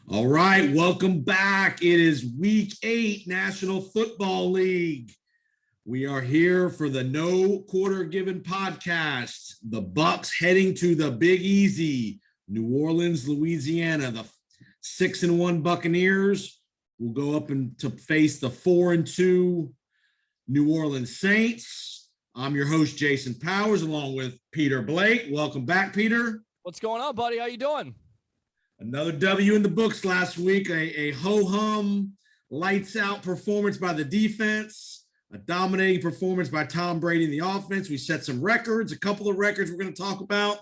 All right, welcome back. It is week 8 National Football League. We are here for the No Quarter Given podcast. The Bucs heading to the Big Easy, New Orleans, Louisiana. The 6-1 Buccaneers will go up to face the 4-2 New Orleans Saints. I'm your host, Jason Powers, along with Peter Blake. Welcome back, Peter. What's going on, buddy? How you doing? Another W in the books last week, a ho-hum, lights-out performance by the defense, a dominating performance by Tom Brady in the offense. We set some records, a couple of records we're going to talk about.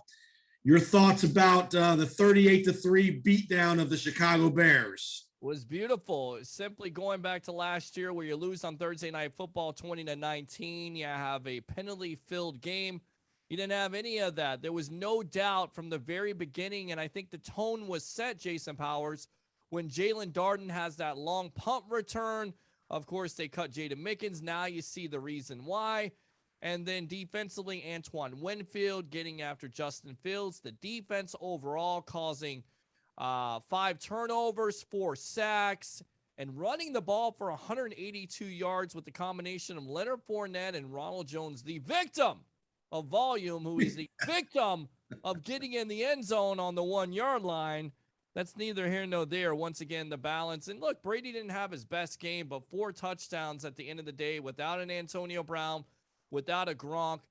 Your thoughts about the 38-3 beatdown of the Chicago Bears? Was beautiful. Simply going back to last year where you lose on Thursday Night Football 20-19. You have a penalty-filled game. You didn't have any of that. There was no doubt from the very beginning, and I think the tone was set, Jason Powers, when Jalen Darden has that long punt return. Of course, they cut Jaden Mickens. Now you see the reason why. And then defensively, Antoine Winfield getting after Justin Fields. The defense overall causing 5 turnovers, 4 sacks, and running the ball for 182 yards with the combination of Leonard Fournette and Ronald Jones, the victim of volume, who is the victim of getting in the end zone on the 1-yard line. That's neither here nor there. Once again, the balance. And look, Brady didn't have his best game, but 4 touchdowns at the end of the day without an Antonio Brown, without a Gronk.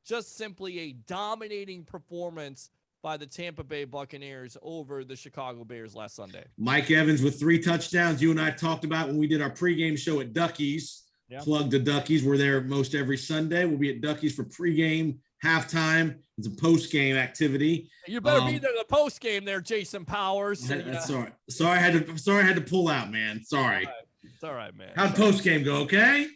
Just simply a dominating performance by the Tampa Bay Buccaneers over the Chicago Bears last Sunday. Mike Evans with 3 touchdowns. You and I talked about when we did our pregame show at Ducky's. Yeah. Plug the Duckies. We're there most every Sunday. We'll be at Duckies for pregame, halftime. It's a postgame activity. You better be there the postgame there, Jason Powers. That's all right. Sorry, I had to pull out, man. Sorry. It's all right, man. How'd postgame go? Okay.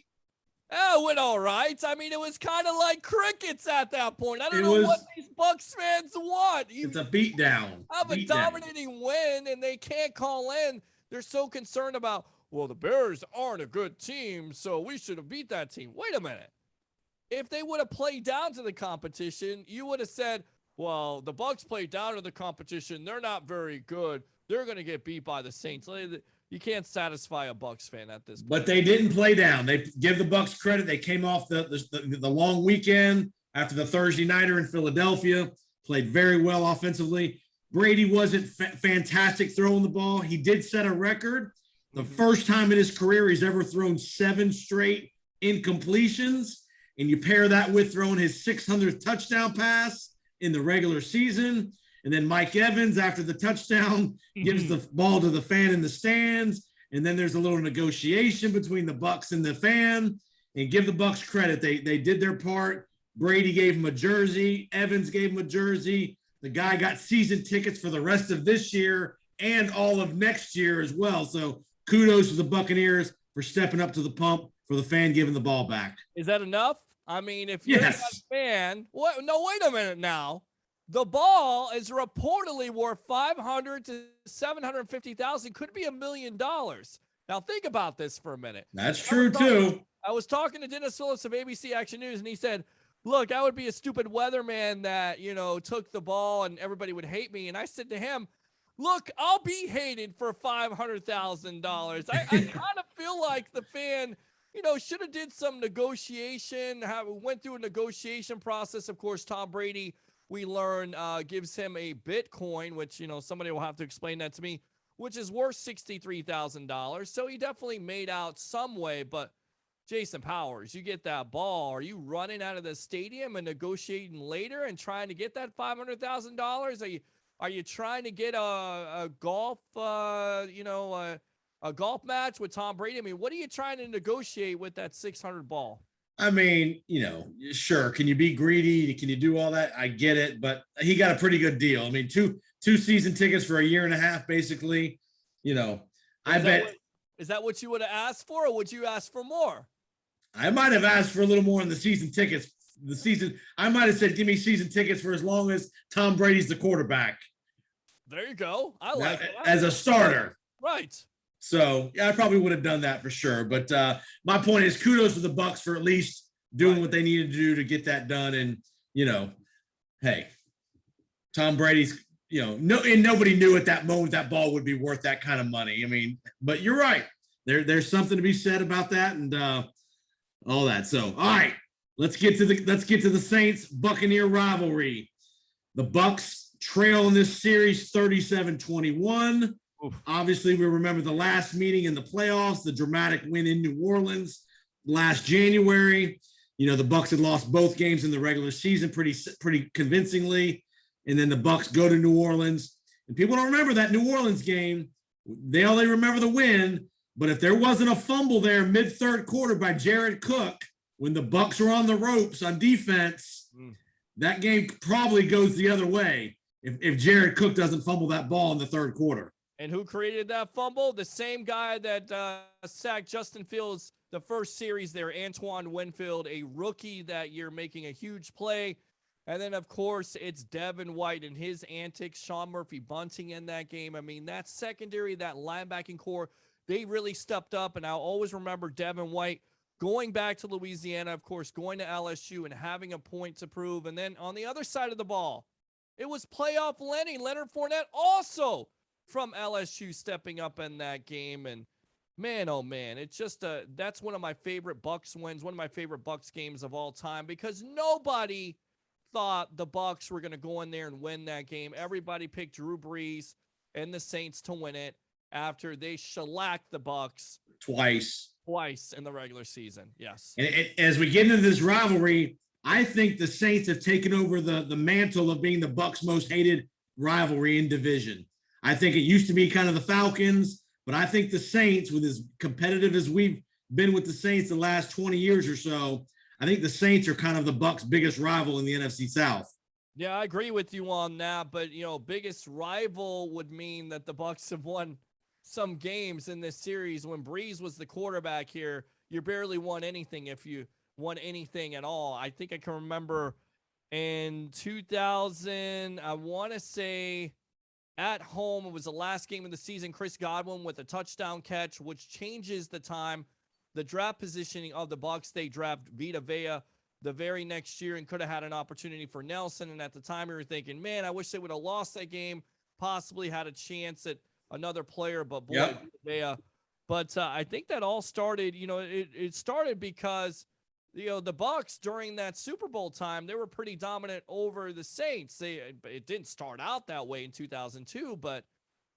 Oh, it went all right. I mean, it was kind of like crickets at that point. I don't know what these Bucs fans want. It's a beatdown. Have a dominating win, and they can't call in. They're so concerned about, well, the Bears aren't a good team, so we should have beat that team. Wait a minute. If they would have played down to the competition, you would have said, well, the Bucs played down to the competition. They're not very good. They're going to get beat by the Saints. You can't satisfy a Bucs fan at this point. But they didn't play down. They give the Bucs credit. They came off the long weekend after the Thursday nighter in Philadelphia, played very well offensively. Brady wasn't fantastic throwing the ball. He did set a record. The first time in his career he's ever thrown 7 straight incompletions. And you pair that with throwing his 600th touchdown pass in the regular season. And then Mike Evans, after the touchdown, gives the ball to the fan in the stands. And then there's a little negotiation between the Bucs and the fan. And give the Bucs credit. They did their part. Brady gave him a jersey. Evans gave him a jersey. The guy got season tickets for the rest of this year and all of next year as well. So kudos to the Buccaneers for stepping up to the pump, for the fan giving the ball back. Is that enough? I mean, if you're a fan, what? No, wait a minute now. The ball is reportedly worth $500,000 to $750,000. Could be $1 million. Now think about this for a minute. That's true too. I was talking to Dennis Phillips of ABC Action News, and he said, "Look, I would be a stupid weatherman that took the ball and everybody would hate me." And I said to him, "Look, I'll be hated for $500,000. I kind of feel like the fan, should have did some negotiation, went through a negotiation process. Of course, Tom Brady, we learn, gives him a Bitcoin, which, somebody will have to explain that to me, which is worth $63,000. So he definitely made out some way. But Jason Powers, you get that ball. Are you running out of the stadium and negotiating later and trying to get that $500,000? Are you trying to get a golf, a golf match with Tom Brady? I mean, what are you trying to negotiate with that 600 ball? I mean, sure. Can you be greedy? Can you do all that? I get it, but he got a pretty good deal. I mean, two season tickets for a year and a half, basically. I bet. Is that what you would have asked for, or would you ask for more? I might have asked for a little more in the season tickets. I might have said, give me season tickets for as long as Tom Brady's the quarterback. There you go. I like it. As a starter. Right. So, yeah, I probably would have done that for sure. But my point is, kudos to the Bucs for at least doing what they needed to do to get that done. And, hey, Tom Brady's and nobody knew at that moment that ball would be worth that kind of money. I mean, but you're right. There's something to be said about that and all that. So, all right, let's get to the Saints Buccaneer rivalry. The Bucs trail in this series 37-21. Obviously, we remember the last meeting in the playoffs, the dramatic win in New Orleans last January. The Bucs had lost both games in the regular season pretty convincingly. And then the Bucs go to New Orleans. And people don't remember that New Orleans game. They only remember the win. But if there wasn't a fumble there mid-third quarter by Jared Cook when the Bucs were on the ropes on defense, that game probably goes the other way if Jared Cook doesn't fumble that ball in the third quarter. And who created that fumble? The same guy that sacked Justin Fields the first series there, Antoine Winfield, a rookie that year making a huge play. And then, of course, it's Devin White and his antics, Sean Murphy bunting in that game. I mean, that secondary, that linebacking core, they really stepped up. And I'll always remember Devin White going back to Louisiana, of course, going to LSU and having a point to prove. And then on the other side of the ball, it was playoff Leonard Fournette also from LSU stepping up in that game. And man, oh man, it's just that's one of my favorite Bucs wins, one of my favorite Bucs games of all time, because nobody thought the Bucs were going to go in there and win that game. Everybody picked Drew Brees and the Saints to win it after they shellacked the Bucs twice in the regular season. Yes. And as we get into this rivalry, I think the Saints have taken over the mantle of being the Bucs' most hated rivalry in division. I think it used to be kind of the Falcons, but I think the Saints, with as competitive as we've been with the Saints the last 20 years or so, I think the Saints are kind of the Bucs' biggest rival in the NFC South. Yeah, I agree with you on that, but biggest rival would mean that the Bucs have won some games in this series. When Brees was the quarterback here, you barely won anything if you won anything at all. I think I can remember in 2000, I want to say at home, it was the last game of the season, Chris Godwin with a touchdown catch, which changes the draft positioning of the Bucs. They draft Vita Vea the very next year and could have had an opportunity for Nelson. And at the time, we were thinking, man, I wish they would have lost that game, possibly had a chance at another player, but boy, yep. Vea. But I think that all started, it started because, the Bucs during that Super Bowl time, they were pretty dominant over the Saints. It didn't start out that way in 2002, but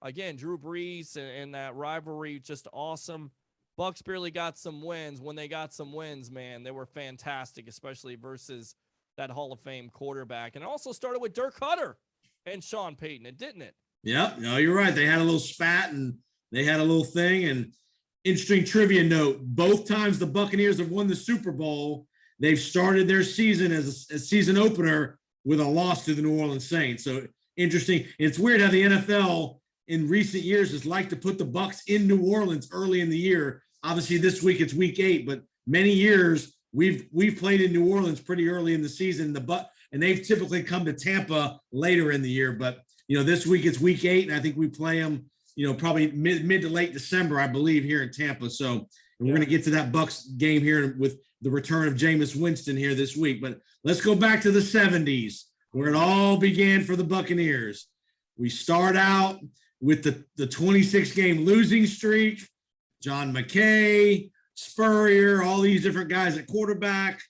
again, Drew Brees and that rivalry, just awesome. Bucs barely got some wins. When they got some wins, man, they were fantastic, especially versus that Hall of Fame quarterback. And it also started with Dirk Hutter and Sean Payton, didn't it? Yep. No, you're right. They had a little spat and they had a little thing. And interesting trivia note, both times the Buccaneers have won the Super Bowl, they've started their season as a season opener with a loss to the New Orleans Saints. So interesting. It's weird how the NFL in recent years has liked to put the Bucs in New Orleans early in the year. Obviously this week it's week 8, but many years we've played in New Orleans pretty early in the season. And they've typically come to Tampa later in the year. But this week it's week 8, and I think we play them probably mid to late December, I believe, here in Tampa. So we're going to get to that Bucs game here with the return of Jameis Winston here this week. But let's go back to the 70s, where it all began for the Buccaneers. We start out with the 26-game losing streak. John McKay, Spurrier, all these different guys at quarterback.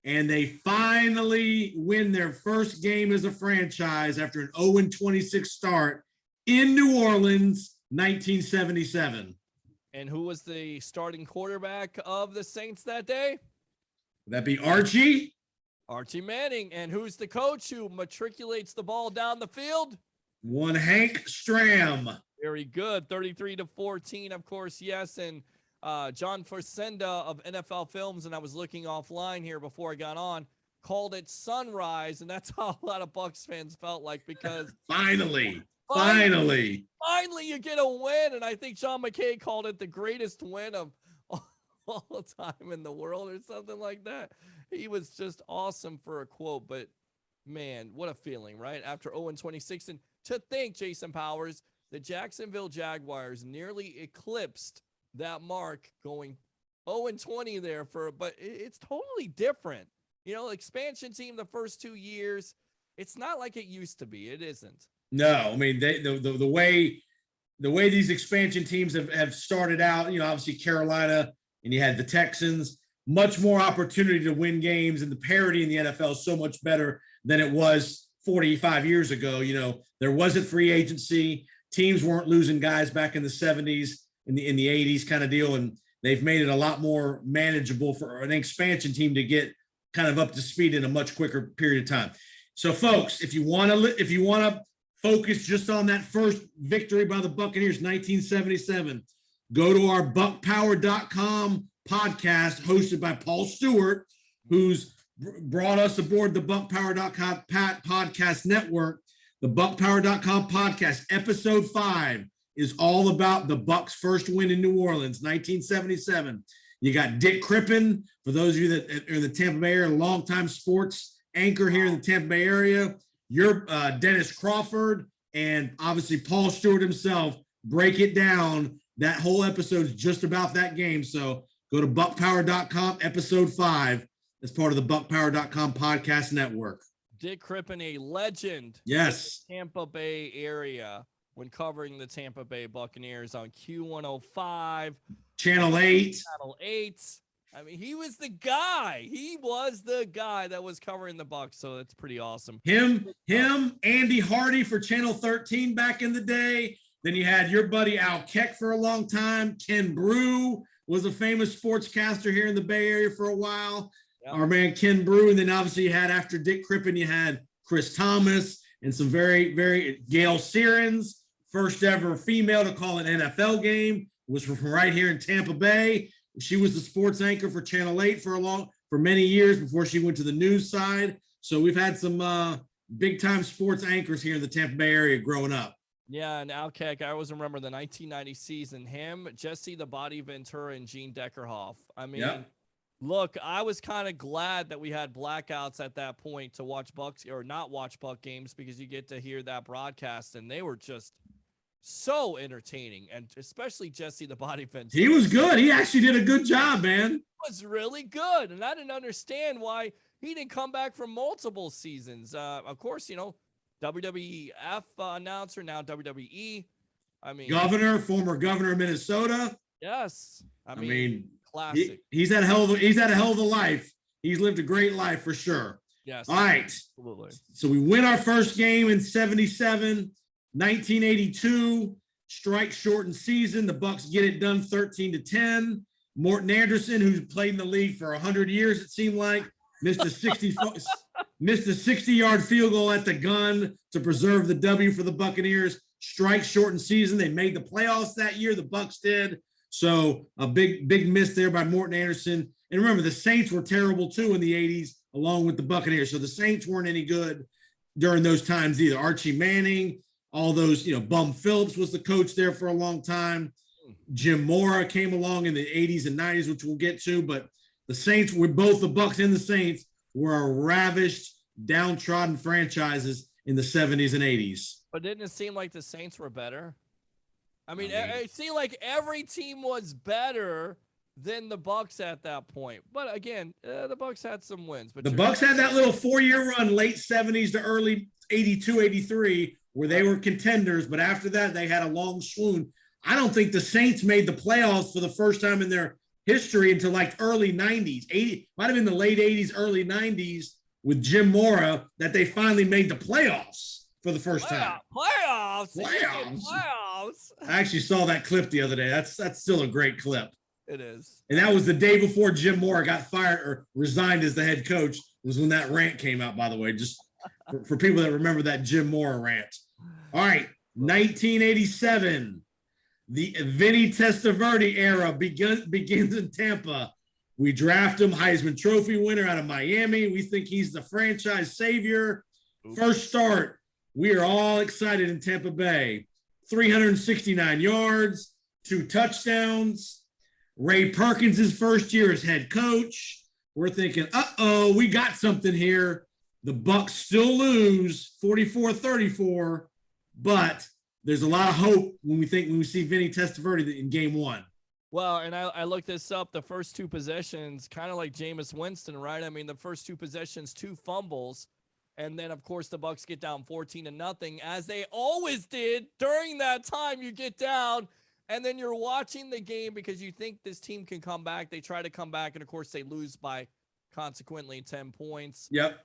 And they finally win their first game as a franchise after an 0-26 start in New Orleans, 1977. And who was the starting quarterback of the Saints that day? Would that be Archie? Archie Manning. And who's the coach who matriculates the ball down the field? One Hank Stram. Very good. 33-14, of course, yes. And John Facenda of NFL Films, and I was looking offline here before I got on, called it sunrise, and that's how a lot of Bucs fans felt like, because finally you get a win. And I think John McKay called it the greatest win of all time in the world or something like that. He was just awesome for a quote. But man, what a feeling, right? After 0-26, and to think, Jason Powers, the Jacksonville Jaguars nearly eclipsed that mark, going 0-20 there but it's totally different. Expansion team the first 2 years, it's not like it used to be. It isn't. No, I mean the way these expansion teams have started out, obviously Carolina and you had the Texans, much more opportunity to win games, and the parity in the NFL is so much better than it was 45 years ago. There wasn't free agency. Teams weren't losing guys back in the 70s, in the 80s kind of deal, and they've made it a lot more manageable for an expansion team to get kind of up to speed in a much quicker period of time. So, folks, if you want to focus just on that first victory by the Buccaneers, 1977, go to our buckpower.com podcast hosted by Paul Stewart, who's brought us aboard the buckpower.com podcast network. The buckpower.com podcast, episode 5, is all about the Bucs' first win in New Orleans, 1977. You got Dick Crippen, for those of you that are in the Tampa Bay area, longtime sports anchor here in the Tampa Bay area. You're Dennis Crawford, and obviously Paul Stewart himself break it down. That whole episode is just about that game. So go to buckpower.com, episode 5, as part of the buckpower.com podcast network. Dick Crippen, a legend. Yes. In the Tampa Bay area when covering the Tampa Bay Buccaneers on Q105. Channel 8. Channel 8. I mean, he was the guy. He was the guy that was covering the Bucs, so that's pretty awesome. Him, Andy Hardy for Channel 13 back in the day. Then you had your buddy Al Keck for a long time. Ken Brew was a famous sportscaster here in the Bay Area for a while. Yep. Our man Ken Brew. And then obviously you had, after Dick Crippen, you had Chris Thomas and some very, very Gail Sierens, first ever female to call an NFL game, was from right here in Tampa Bay. She was the sports anchor for Channel 8 for many years before she went to the news side. So we've had some big time sports anchors here in the Tampa Bay area growing up. Yeah, and Al Keck, I always remember the 1990 season, him, Jesse the Body Ventura, and Gene Deckerhoff. I mean, yep. Look, I was kind of glad that we had blackouts at that point to watch Bucs or not watch Buck games, because you get to hear that broadcast, and they were just so entertaining, and especially Jesse the Body Ventura. He was good. He actually did a good job, man. He was really good, and I didn't understand why he didn't come back for multiple seasons. Of course, WWF announcer, now WWE. I mean, former governor of Minnesota. Yes, I mean classic. He's had a hell of a life. He's lived a great life for sure. Yes. All right. Absolutely. So we win our first game in 77, 1982. Strike shortened season. The Bucs get it done 13-10. Morton Anderson, who's played in the league for 100 years, it seemed like, missed a 60-yard field goal at the gun to preserve the W for the Buccaneers. Strike shortened season. They made the playoffs that year. The Bucs did. So a big miss there by Morton Anderson. And remember, the Saints were terrible too in the 80s, along with the Buccaneers. So the Saints weren't any good during those times either. Archie Manning, all those, Bum Phillips was the coach there for a long time. Jim Mora came along in the 80s and 90s, which we'll get to. But the Saints, with both the Bucs and the Saints, were ravished, downtrodden franchises in the 70s and 80s. But didn't it seem like the Saints were better? I mean, it seemed like every team was better than the Bucs at that point. But again, the Bucs had some wins. But the Bucs had that little 4-year run, late 70s to early 82, 83, where they were contenders. But after that, they had a long swoon. I don't think the Saints made the playoffs for the first time in their history until like early 90s. Might have been the late 80s, early 90s with Jim Mora that they finally made the playoffs for the first time. Playoffs. I actually saw that clip the other day. That's still a great clip. It is. And that was the day before Jim Mora got fired or resigned as the head coach, was when that rant came out, by the way, just for people that remember that Jim Mora rant. All right, 1987. The Vinny Testaverde era begins in Tampa. We draft him, Heisman Trophy winner out of Miami. We think he's the franchise savior. First start, we are all excited in Tampa Bay. 369 yards, 2 touchdowns. Ray Perkins' first year as head coach. We're thinking, we got something here. The Bucs still lose 44-34, but there's a lot of hope when we see Vinny Testaverde in game 1. Well, and I looked this up. The first 2 possessions, kind of like Jameis Winston, right? I mean, the first 2 possessions, 2 fumbles. And then, of course, the Bucs get down 14-0, as they always did during that time. You get down, and then you're watching the game because you think this team can come back. They try to come back, and of course, they lose by consequently 10 points. Yep.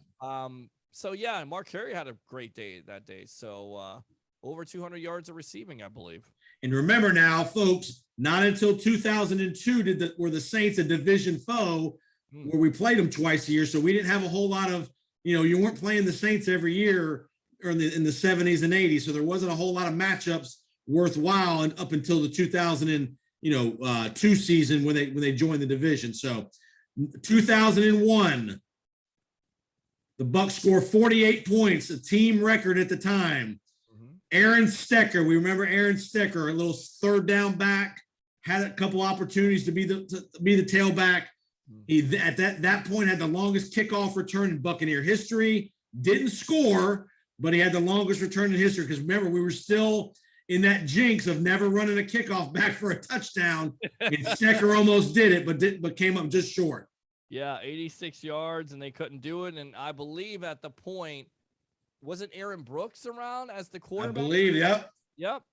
So yeah, Mark Carey had a great day that day. So over 200 yards of receiving, I believe. And remember now, folks, not until 2002 were the Saints a division foe, where we played them twice a year. So we didn't have a whole lot of, you weren't playing the Saints every year or in the 70s and 80s. So there wasn't a whole lot of matchups worthwhile and up until the 2002 season when they joined the division. So 2001, the Bucs score 48 points, a team record at the time. Aaron Stecker, we remember Aaron Stecker, a little third down back, had a couple opportunities to be the tailback. He at that point had the longest kickoff return in Buccaneer history. Didn't score, but he had the longest return in history because remember we were still in that jinx of never running a kickoff back for a touchdown. And Stecker almost did it, but came up just short. Yeah, 86 yards, and they couldn't do it. And I believe at the point, wasn't Aaron Brooks around as the quarterback? I believe, yep. Yep.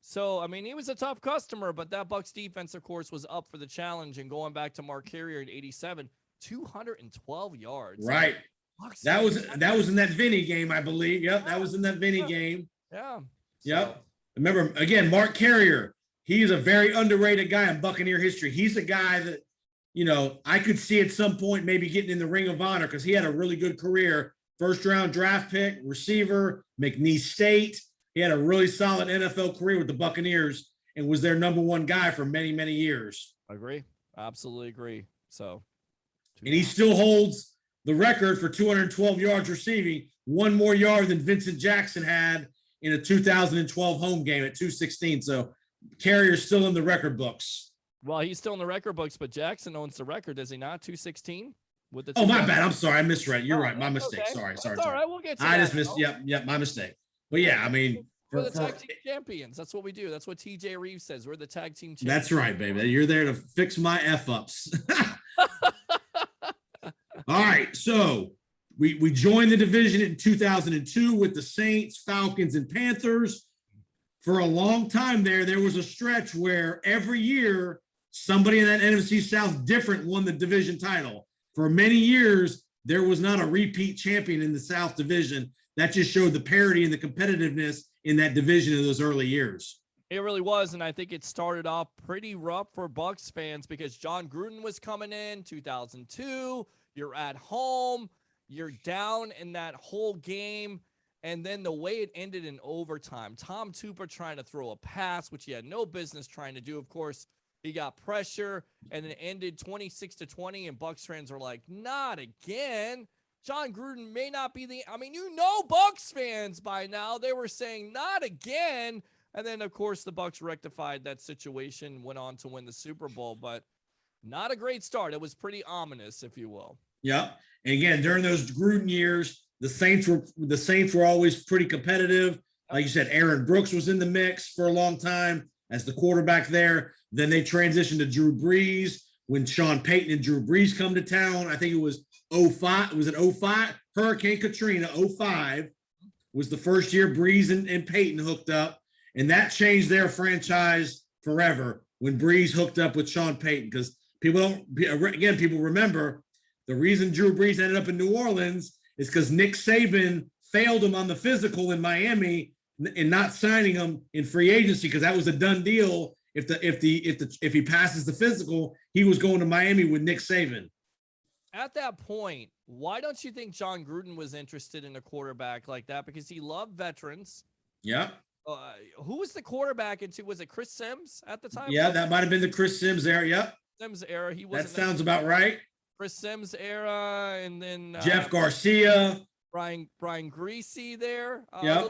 So, I mean, he was a tough customer, but that Bucs defense, of course, was up for the challenge. And going back to Mark Carrier in 87, 212 yards. Right. That was in that Vinny game, I believe. Yep, that was in that Vinny game. Yeah. Yep. Remember, again, Mark Carrier, he's a very underrated guy in Buccaneer history. He's a guy that, I could see at some point maybe getting in the Ring of Honor because he had a really good career. First-round draft pick, receiver, McNeese State. He had a really solid NFL career with the Buccaneers and was their number one guy for many, many years. Agree. Absolutely agree. So, and he still holds the record for 212 yards receiving, one more yard than Vincent Jackson had in a 2012 home game at 216. So Carrier's still in the record books. Well, he's still in the record books, but Jackson owns the record, does he not? 216 with the. Oh, my bad. I'm sorry, I misread. You're right. My mistake. Okay. Sorry. All right, we'll get to I that. just missed. Yep. My mistake. But yeah, I mean, we're the tag team champions. That's what we do. That's what TJ Reeves says. We're the tag team champions. That's right, baby. You're there to fix my F ups. All right, so we joined the division in 2002 with the Saints, Falcons, and Panthers. For a long time there was a stretch where every year somebody in that NFC South different won the division title. For many years, there was not a repeat champion in the South division. That just showed the parity and the competitiveness in that division in those early years. It really was, and I think it started off pretty rough for Bucs fans because John Gruden was coming in 2002. You're at home. You're down in that whole game. And then the way it ended in overtime, Tom Tupa trying to throw a pass, which he had no business trying to do. Of course, he got pressure, and it ended 26-20, and Bucs fans are like, not again. John Gruden may not be Bucs fans by now. They were saying, not again. And then, of course, the Bucs rectified that situation, went on to win the Super Bowl, but not a great start. It was pretty ominous, if you will. Yeah. And again, during those Gruden years, the Saints were always pretty competitive. Like you said, Aaron Brooks was in the mix for a long time as the quarterback there. Then they transitioned to Drew Brees when Sean Payton and Drew Brees come to town. I think it was 05. Was it 05? Hurricane Katrina, 05 was the first year Brees and Payton hooked up. And that changed their franchise forever when Brees hooked up with Sean Payton. Because people remember the reason Drew Brees ended up in New Orleans is because Nick Saban failed him on the physical in Miami and not signing him in free agency because that was a done deal. If he passes the physical, he was going to Miami with Nick Saban. At that point, why don't you think John Gruden was interested in a quarterback like that? Because he loved veterans. Yeah. Who was the quarterback into? Was it Chris Sims at the time? Yeah, that might have been the Chris Sims era. Yep. Sims era. He wasn't. That sounds about right. Chris Sims era, and then Jeff Garcia, Brian Greasy there. Yeah.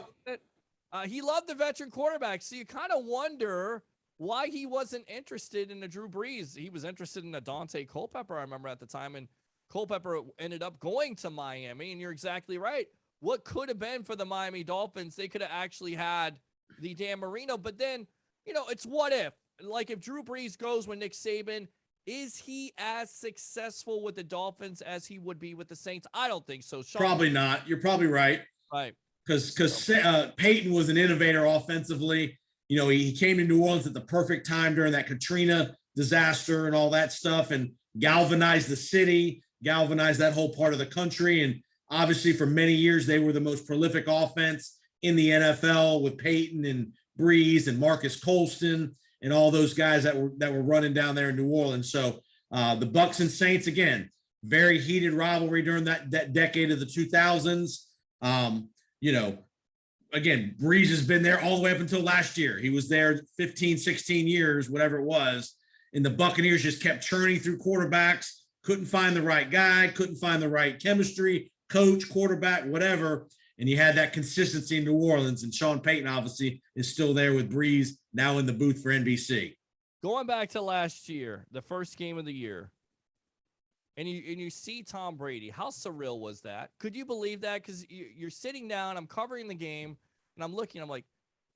He loved the veteran quarterback, so you kind of wonder why he wasn't interested in a Drew Brees. He was interested in a Dante Culpepper, I remember at the time, and Culpepper ended up going to Miami. And you're exactly right. What could have been for the Miami Dolphins? They could have actually had the Dan Marino, but then it's what if. Like if Drew Brees goes with Nick Saban, Is he as successful with the Dolphins as he would be with the Saints? I don't think so. Sean, Probably not. You're probably right. right. Because Peyton was an innovator offensively. You know, he came to New Orleans at the perfect time during that Katrina disaster and all that stuff, and galvanized the city, galvanized that whole part of the country. And obviously, for many years, they were the most prolific offense in the NFL with Peyton and Breeze and Marcus Colston and all those guys that were running down there in New Orleans. So the Bucs and Saints, again, very heated rivalry during that decade of the 2000s. You know, again, Breeze has been there all the way up until last year. He was there 15, 16 years, whatever it was. And the Buccaneers just kept churning through quarterbacks, couldn't find the right guy, couldn't find the right chemistry, coach, quarterback, whatever. And you had that consistency in New Orleans. And Sean Payton, obviously, is still there with Breeze, now in the booth for NBC. Going back to last year, the first game of the year, and you see Tom Brady. How surreal was that? Could you believe that? Because you're sitting down, I'm covering the game, and I'm looking, I'm like,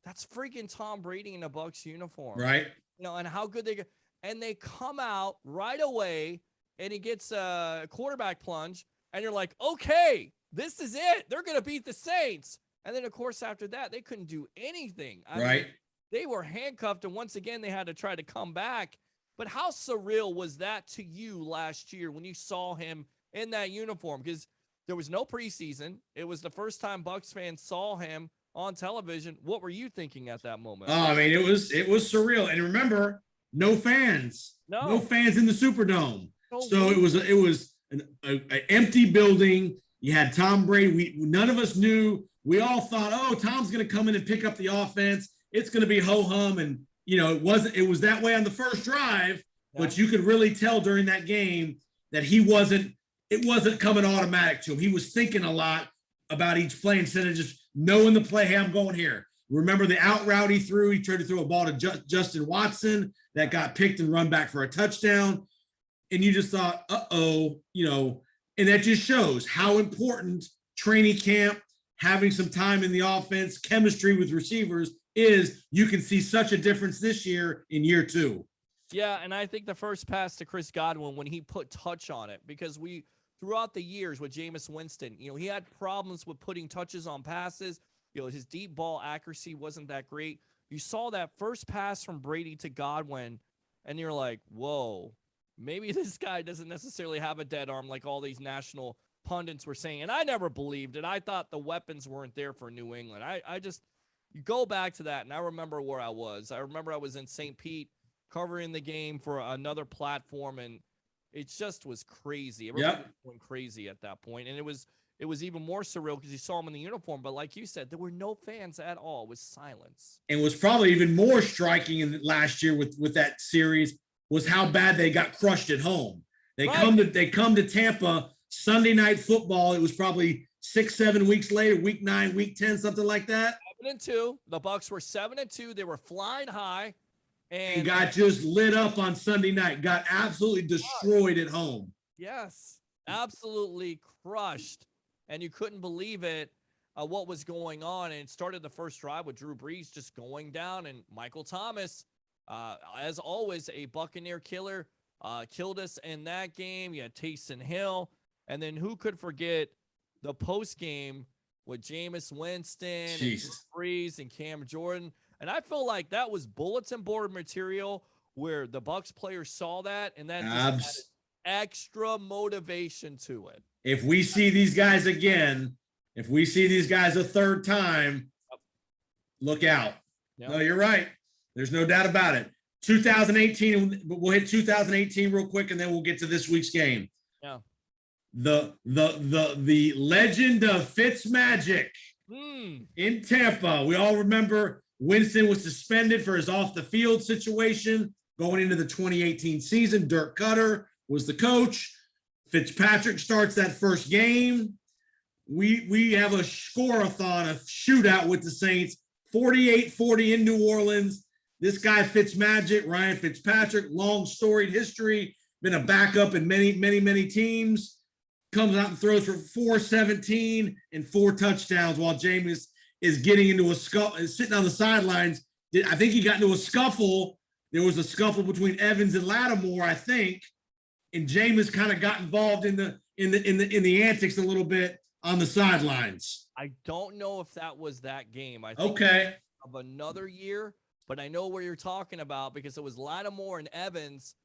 that's freaking Tom Brady in a Bucs uniform. Right. You know, and how good they get. And they come out right away, and he gets a quarterback plunge, and you're like, okay, this is it. They're going to beat the Saints. And then, of course, after that, they couldn't do anything. I mean, they were handcuffed, and once again, they had to try to come back. But how surreal was that to you last year when you saw him in that uniform? Because there was no preseason. It was the first time Bucs fans saw him on television. What were you thinking at that moment? Oh, I mean, it was surreal. And remember, no fans. No fans in the Superdome. So it was an empty building. You had Tom Brady. None of us knew. We all thought, oh, Tom's going to come in and pick up the offense. It's going to be ho-hum. And, you know, it was that way on the first drive, but you could really tell during that game that it wasn't coming automatic to him. He was thinking a lot about each play instead of just knowing the play. Hey, I'm going here. Remember the out route he threw? He tried to throw a ball to Justin Watson that got picked and run back for a touchdown. And you just thought, you know, and that just shows how important training camp, having some time in the offense, chemistry with receivers is. You can see such a difference this year in year two. Yeah, and I think the first pass to Chris Godwin, when he put touch on it, because throughout the years with Jameis Winston, you know, he had problems with putting touches on passes. You know, his deep ball accuracy wasn't that great. You saw that first pass from Brady to Godwin, and you're like, whoa, maybe this guy doesn't necessarily have a dead arm like all these national pundits were saying. And I never believed it. I thought the weapons weren't there for New England. You go back to that, and I remember where I was. I remember I was in St. Pete covering the game for another platform, and it just was crazy. Everybody was going crazy at that point, and it was even more surreal because you saw him in the uniform. But like you said, there were no fans at all. It was silence. And was probably even more striking in last year with that series was how bad they got crushed at home. They come to Tampa Sunday Night Football. It was probably 6-7 weeks later, week 9, week 10, something like that. 7-2. The Bucs were 7-2. They were flying high, and got just lit up on Sunday night. Got absolutely destroyed at home. Yes, absolutely crushed, and you couldn't believe it. What was going on? And it started the first drive with Drew Brees just going down, and Michael Thomas, as always, a Buccaneer killer, killed us in that game. You had Taysom Hill, and then who could forget the post game with Jameis Winston, and Drew Brees, and Cam Jordan. And I feel like that was bulletin board material where the Bucs players saw that, and that just added extra motivation to it. If we see these guys again, if we see these guys a third time, look out. Yep. No, you're right. There's no doubt about it. 2018, we'll hit 2018 real quick, and then we'll get to this week's game. Yeah. The legend of Fitzmagic in Tampa. We all remember Winston was suspended for his off the field situation going into the 2018 season. Dirk Cutter was the coach. Fitzpatrick starts that first game. We have a score-a-thon, a shootout with the Saints, 48-40 in New Orleans. This guy Fitzmagic, Ryan Fitzpatrick, long storied history, been a backup in many, many, many teams. Comes out and throws for 417 and 4 touchdowns while Jameis is getting into a scuffle, sitting on the sidelines. I think he got into a scuffle there was a scuffle between Evans and Lattimore, I think, and Jameis kind of got involved in the antics a little bit on the sidelines. I don't know if that was that game. I think Okay. of another year, but I know where you're talking about because it was Lattimore and Evans,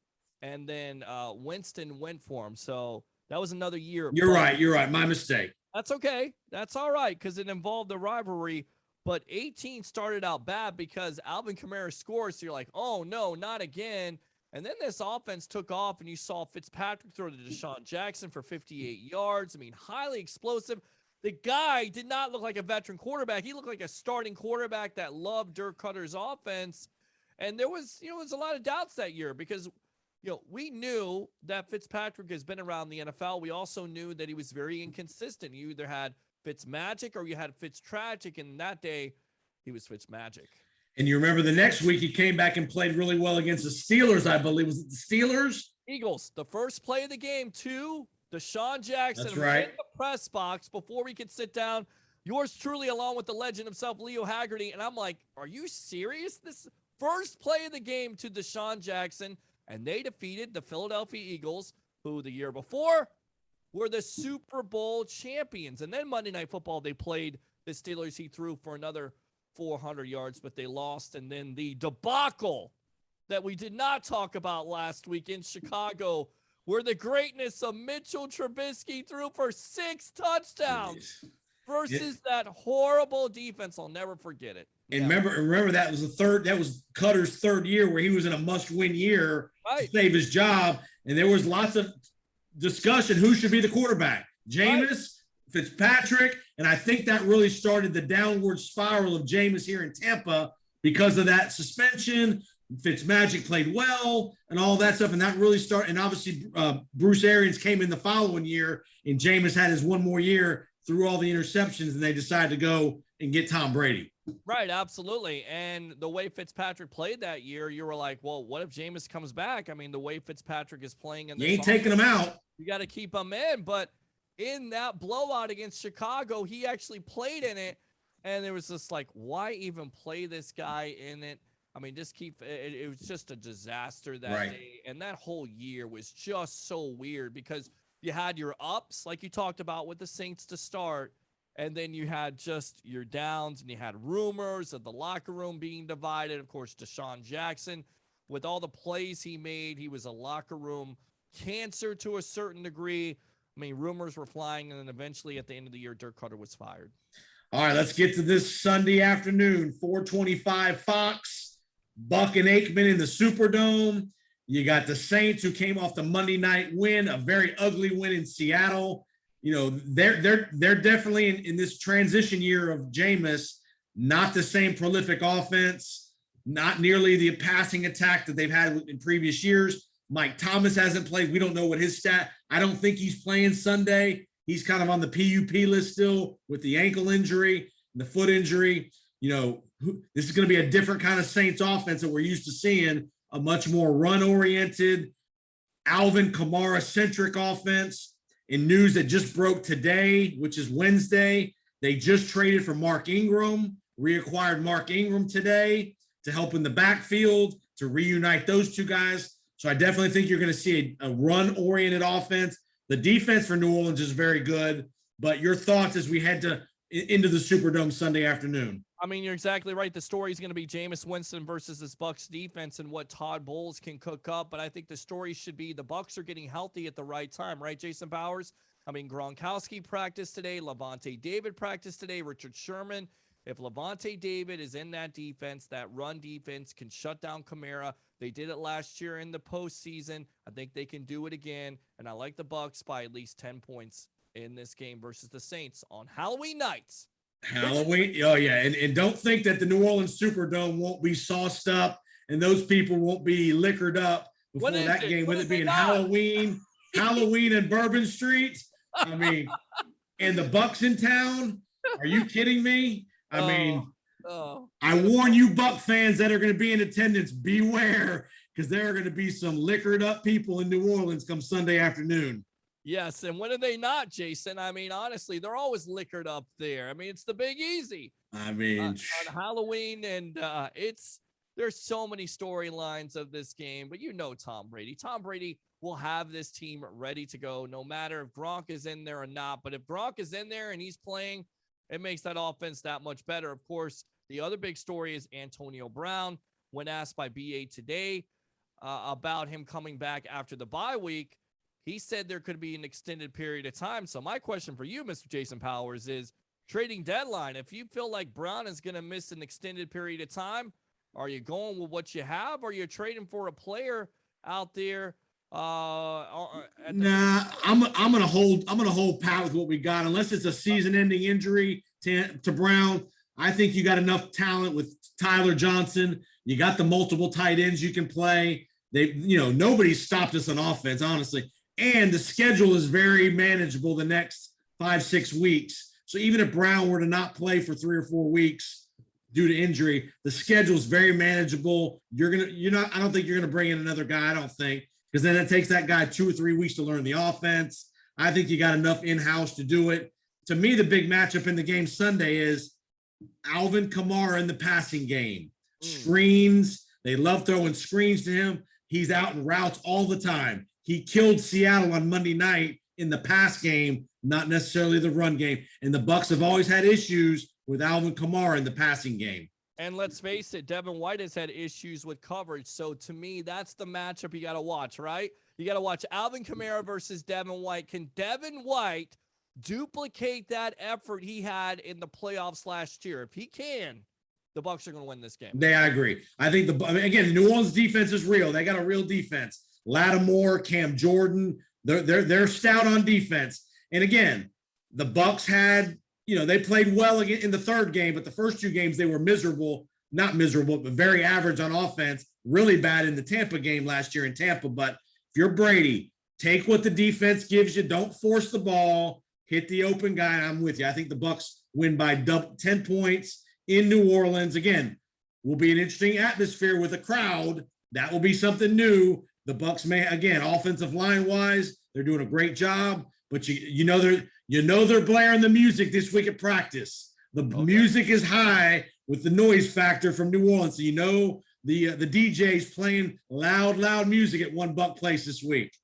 and then Winston went for him. So that was another year. You're right. You're right. My mistake. That's okay. That's all right because it involved the rivalry. But 18 started out bad because Alvin Kamara scores. So you're like, oh, no, not again. And then this offense took off, and you saw Fitzpatrick throw to Deshaun Jackson for 58 yards. I mean, highly explosive. The guy did not look like a veteran quarterback. He looked like a starting quarterback that loved Dirk Cutter's offense. And there was a lot of doubts that year because, we knew that Fitzpatrick has been around the NFL. We also knew that he was very inconsistent. You either had Fitzmagic or you had Fitztragic, and that day he was Fitzmagic. And you remember the next week he came back and played really well against the Steelers, I believe. Was it the Steelers? Eagles, the first play of the game, Deshaun Jackson. That's right. In the press box before we could sit down. Yours truly, along with the legend himself, Leo Haggerty. And I'm like, are you serious? This first play of the game to Deshaun Jackson, and they defeated the Philadelphia Eagles, who the year before were the Super Bowl champions. And then Monday Night Football, they played the Steelers. He threw for another 400 yards, but they lost. And then the debacle that we did not talk about last week in Chicago, where the greatness of Mitchell Trubisky threw for 6 touchdowns versus that horrible defense. I'll never forget it. And remember that was Cutter's third year where he was in a must-win year to save his job. And there was lots of discussion who should be the quarterback. Jameis, Fitzpatrick, and I think that really started the downward spiral of Jameis here in Tampa because of that suspension. Fitzmagic played well and all that stuff, and that really started. And obviously, Bruce Arians came in the following year, and Jameis had his one more year through all the interceptions, and they decided to go and get Tom Brady. Right, absolutely. And the way Fitzpatrick played that year, you were like, well, what if Jameis comes back? I mean, the way Fitzpatrick is playing in this, you ain't taking him out. You got to keep him in. But in that blowout against Chicago, he actually played in it, and there was just like, why even play this guy in it? I mean, just it was just a disaster that day. And that whole year was just so weird because you had your ups, like you talked about with the Saints to start, and then you had just your downs, and you had rumors of the locker room being divided. Of course, Deshaun Jackson, with all the plays he made, he was a locker room cancer to a certain degree. I mean, rumors were flying, and then eventually at the end of the year, Dirk Cutter was fired. All right, let's get to this Sunday afternoon, 425 Fox, Buck and Aikman in the Superdome. You got the Saints who came off the Monday night win, a very ugly win in Seattle. They're definitely in this transition year of Jameis, not the same prolific offense, not nearly the passing attack that they've had in previous years. Mike Thomas hasn't played. We don't know what his stat. I don't think he's playing Sunday. He's kind of on the PUP list still with the ankle injury, the foot injury. This is going to be a different kind of Saints offense that we're used to seeing, a much more run-oriented, Alvin Kamara-centric offense. In news that just broke today, which is Wednesday, they just traded for Mark Ingram, reacquired Mark Ingram today to help in the backfield, to reunite those two guys. So I definitely think you're going to see a run-oriented offense. The defense for New Orleans is very good, but your thoughts as we head into the Superdome Sunday afternoon? I mean, you're exactly right. The story is going to be Jameis Winston versus this Bucs defense and what Todd Bowles can cook up. But I think the story should be the Bucs are getting healthy at the right time, right, Jason Powers? I mean, Gronkowski practiced today. Levante David practiced today. Richard Sherman. If Levante David is in that defense, that run defense can shut down Kamara. They did it last year in the postseason. I think they can do it again. And I like the Bucs by at least 10 points in this game versus the Saints on Halloween nights. Halloween. Oh, yeah. And don't think that the New Orleans Superdome won't be sauced up and those people won't be liquored up before that game, with it being Halloween and Bourbon Street. I mean, and the Bucs in town. Are you kidding me? I mean, I warn you Buck fans that are going to be in attendance, beware, because there are going to be some liquored up people in New Orleans come Sunday afternoon. Yes, and when are they not, Jason? I mean, honestly, they're always liquored up there. I mean, it's the Big Easy. I mean, on Halloween, and it's There's so many storylines of this game, but you know Tom Brady. Tom Brady will have this team ready to go no matter if Gronk is in there or not. But if Gronk is in there and he's playing, it makes that offense that much better. Of course, the other big story is Antonio Brown. When asked by BA today about him coming back after the bye week, he said there could be an extended period of time. So my question for you, Mr. Jason Powers, is trading deadline. If you feel like Brown is going to miss an extended period of time, are you going with what you have, or are you trading for a player out there? Nah, I'm gonna hold pat with what we got, unless it's a season-ending injury to Brown. I think you got enough talent with Tyler Johnson. You got the multiple tight ends you can play. Nobody's stopped us on offense, honestly. And the schedule is very manageable the next 5-6 weeks. So even if Brown were to not play for 3 or 4 weeks due to injury, the schedule is very manageable. I don't think you're gonna bring in another guy. I don't think, because then it takes that guy 2 or 3 weeks to learn the offense. I think you got enough in-house to do it. To me, the big matchup in the game Sunday is Alvin Kamara in the passing game. Screens. They love throwing screens to him. He's out in routes all the time. He killed Seattle on Monday night in the pass game, not necessarily the run game. And the Bucs have always had issues with Alvin Kamara in the passing game. And let's face it, Devin White has had issues with coverage. So to me, that's the matchup you got to watch, right? You got to watch Alvin Kamara versus Devin White. Can Devin White duplicate that effort he had in the playoffs last year? If he can, the Bucs are going to win this game. I agree. I think the New Orleans defense is real. They got a real defense. Lattimore, Cam Jordan, they're stout on defense. And again, the Bucs had, they played well again in the third game, but the first 2 games they were not miserable, but very average on offense. Really bad in the Tampa game last year in Tampa. But if you're Brady, take what the defense gives you. Don't force the ball. Hit the open guy. I'm with you. I think the Bucs win by 10 points in New Orleans. Again, will be an interesting atmosphere with a crowd. That will be something new. The Bucs may, again, offensive line wise, they're doing a great job, but they're blaring the music this week at practice. The music is high with the noise factor from New Orleans. So the DJ's playing loud music at One Buck Place this week.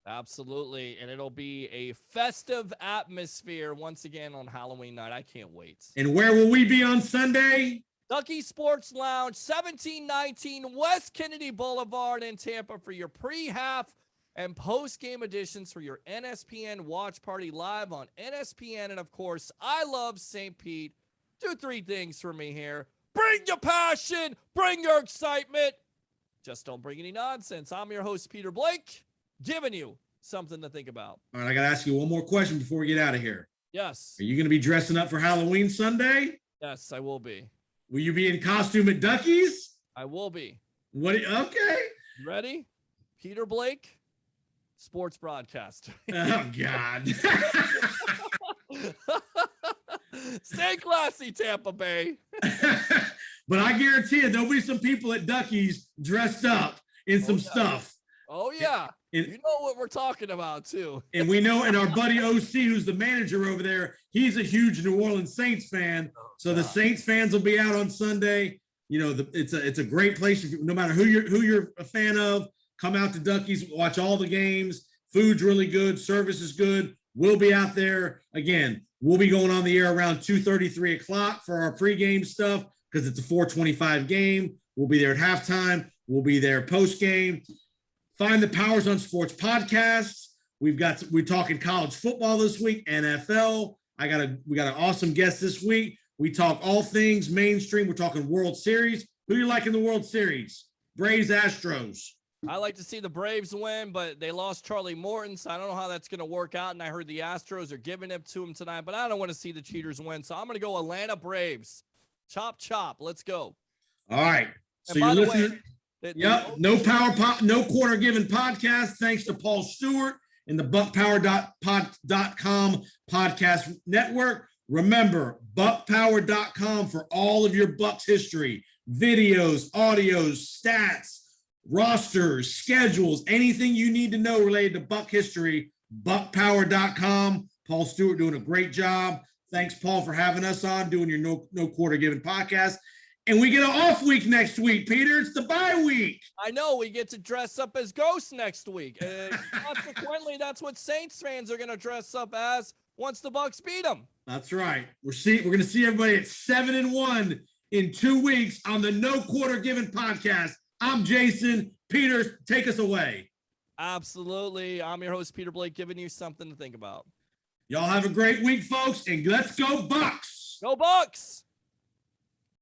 Absolutely. And it'll be a festive atmosphere once again on Halloween night. I can't wait. And where will we be on Sunday? Ducky Sports Lounge, 1719 West Kennedy Boulevard in Tampa for your pre-half and post-game editions for your NSPN watch party live on NSPN. And, of course, I love St. Pete. Do 3 things for me here. Bring your passion. Bring your excitement. Just don't bring any nonsense. I'm your host, Peter Blake, giving you something to think about. All right, I got to ask you one more question before we get out of here. Yes. Are you going to be dressing up for Halloween Sunday? Yes, I will be. Will you be in costume at Ducky's? I will be. Okay. You ready? Peter Blake, sports broadcaster. Oh, God. Stay classy, Tampa Bay. But I guarantee you, there'll be some people at Ducky's dressed up in some stuff. Oh, yeah. You know what we're talking about, too. And we know, and our buddy OC, who's the manager over there, he's a huge New Orleans Saints fan. So the Saints fans will be out on Sunday. It's a great place. No matter who you're a fan of, come out to Ducky's, watch all the games. Food's really good. Service is good. We'll be out there. Again, we'll be going on the air around 2:30, 3 o'clock for our pregame stuff because it's a 4:25 game. We'll be there at halftime. We'll be there post-game. Find the Powers on Sports podcasts. We're talking college football this week, NFL. We got an awesome guest this week. We talk all things mainstream. We're talking World Series. Who do you like in the World Series? Braves, Astros. I like to see the Braves win, but they lost Charlie Morton, so I don't know how that's going to work out. And I heard the Astros are giving it to him tonight, but I don't want to see the cheaters win. So I'm going to go Atlanta Braves. Chop, chop. Let's go. All right. So you're listening. No quarter given podcast. Thanks to Paul Stewart and the buckpower.com podcast network. Remember, buckpower.com for all of your Bucs history, videos, audios, stats, rosters, schedules, anything you need to know related to Buck history, buckpower.com. Paul Stewart doing a great job. Thanks, Paul, for having us on, doing your no quarter given podcast. And we get an off week next week, Peter. It's the bye week. I know we get to dress up as ghosts next week. Consequently, that's what Saints fans are going to dress up as once the Bucs beat them. That's right. We're going to see everybody at 7-1 in 2 weeks on the No Quarter Given podcast. I'm Jason. Peter, take us away. Absolutely. I'm your host, Peter Blake, giving you something to think about. Y'all have a great week, folks, and let's go Bucs. Go Bucs!